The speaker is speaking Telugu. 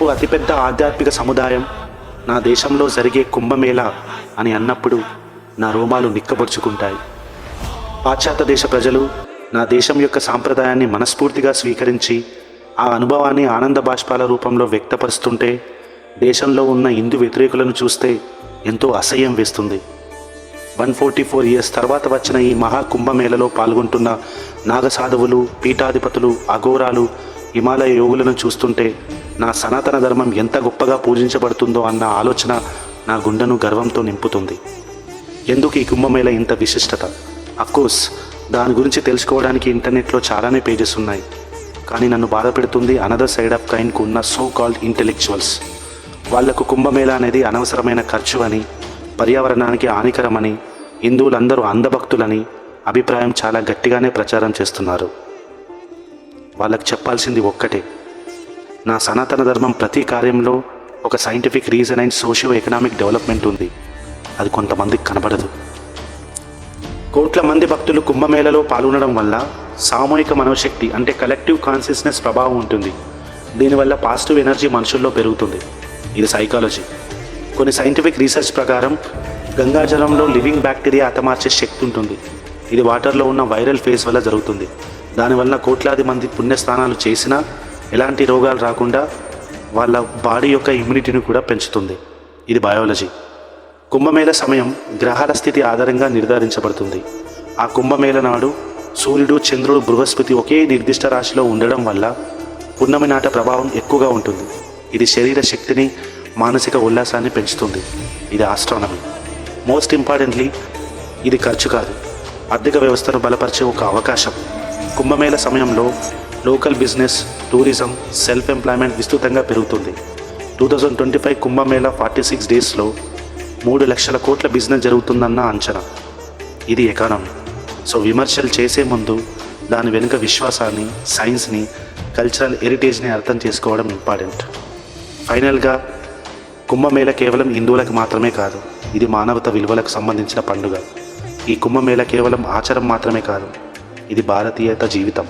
ఓ అతిపెద్ద ఆధ్యాత్మిక సముదాయం నా దేశంలో జరిగే కుంభమేళా అని అన్నప్పుడు నా రోమాలు నిక్కబొడుచుకుంటాయి. పాశ్చాత్య దేశ ప్రజలు నా దేశం యొక్క సాంప్రదాయాన్ని మనస్ఫూర్తిగా స్వీకరించి ఆ అనుభవాన్ని ఆనంద బాష్పాల రూపంలో వ్యక్తపరుస్తుంటే దేశంలో ఉన్న హిందూ వ్యతిరేకులను చూస్తే ఎంతో అసహ్యం వేస్తుంది. 144 ఇయర్స్ తర్వాత వచ్చిన ఈ మహాకుంభమేళలో పాల్గొంటున్న నాగసాధువులు, పీఠాధిపతులు, అఘోరాలు, హిమాలయ యోగులను చూస్తుంటే నా సనాతన ధర్మం ఎంత గొప్పగా పూజించబడుతుందో అన్న ఆలోచన నా గుండెను గర్వంతో నింపుతుంది. ఎందుకు ఈ కుంభమేళ ఇంత విశిష్టత? అఫ్కోర్స్ దాని గురించి తెలుసుకోవడానికి ఇంటర్నెట్లో చాలానే పేజెస్ ఉన్నాయి. కానీ నన్ను బాధ పెడుతుంది అనదర్ సైడ్ ఆఫ్ కైండ్కు ఉన్న సో కాల్డ్ ఇంటెలెక్చువల్స్. వాళ్లకు కుంభమేళా అనేది అనవసరమైన ఖర్చు అని, పర్యావరణానికి హానికరమని, హిందువులందరూ అంధభక్తులని అభిప్రాయం చాలా గట్టిగానే ప్రచారం చేస్తున్నారు. వాళ్ళకు చెప్పాల్సింది ఒక్కటే, నా సనాతన ధర్మం ప్రతి కార్యంలో ఒక scientific reason and socio economic development ఉంది. అది కొంతమందికి కనబడదు. కోట్ల మంది భక్తులు కుంభమేళలో పాల్గొనడం వల్ల సామూహిక మనోశక్తి అంటే కలెక్టివ్ కాన్షియస్నెస్ ప్రభావం ఉంటుంది. దీనివల్ల పాజిటివ్ ఎనర్జీ మనుషుల్లో పెరుగుతుంది. ఇది సైకాలజీ. కొన్ని సైంటిఫిక్ రీసెర్చ్ ప్రకారం గంగాజలంలో లివింగ్ బ్యాక్టీరియా హతమార్చే శక్తి ఉంటుంది. ఇది వాటర్లో ఉన్న వైరల్ ఫేజ్ వల్ల జరుగుతుంది. దానివల్ల కోట్లాది మంది పుణ్యస్నానాలు చేసినా ఎలాంటి రోగాలు రాకుండా వాళ్ళ బాడీ యొక్క ఇమ్యూనిటీని కూడా పెంచుతుంది. ఇది బయాలజీ. కుంభమేళ సమయం గ్రహాల స్థితి ఆధారంగా నిర్ధారించబడుతుంది. ఆ కుంభమేళ నాడు సూర్యుడు, చంద్రుడు, బృహస్పతి ఒకే నిర్దిష్ట రాశిలో ఉండడం వల్ల పున్నమి నాట ప్రభావం ఎక్కువగా ఉంటుంది. ఇది శరీర శక్తిని, మానసిక ఉల్లాసాన్ని పెంచుతుంది. ఇది ఆస్ట్రానమీ. మోస్ట్ ఇంపార్టెంట్లీ ఇది ఖర్చు కాదు, ఆర్థిక వ్యవస్థను బలపరిచే ఒక అవకాశం. కుంభమేళ సమయంలో local business, tourism, self employment విస్తృతంగా పెరుగుతుంది. 2025 కుంభమేళా 46 డేస్లో 3 లక్షల కోట్ల బిజినెస్ జరుగుతుందన్న అంచనా. ఇది ఎకానమీ. సో విమర్శలు చేసే ముందు దాని వెనుక విశ్వాసాన్ని, సైన్స్ని, కల్చరల్ హెరిటేజ్ని అర్థం చేసుకోవడం ఇంపార్టెంట్. ఫైనల్గా కుంభమేళ కేవలం హిందువులకు మాత్రమే కాదు, ఇది మానవత విలువలకు సంబంధించిన పండుగ. ఈ కుంభమేళ కేవలం ఆచారం మాత్రమే కాదు, ఇది భారతీయత జీవితం.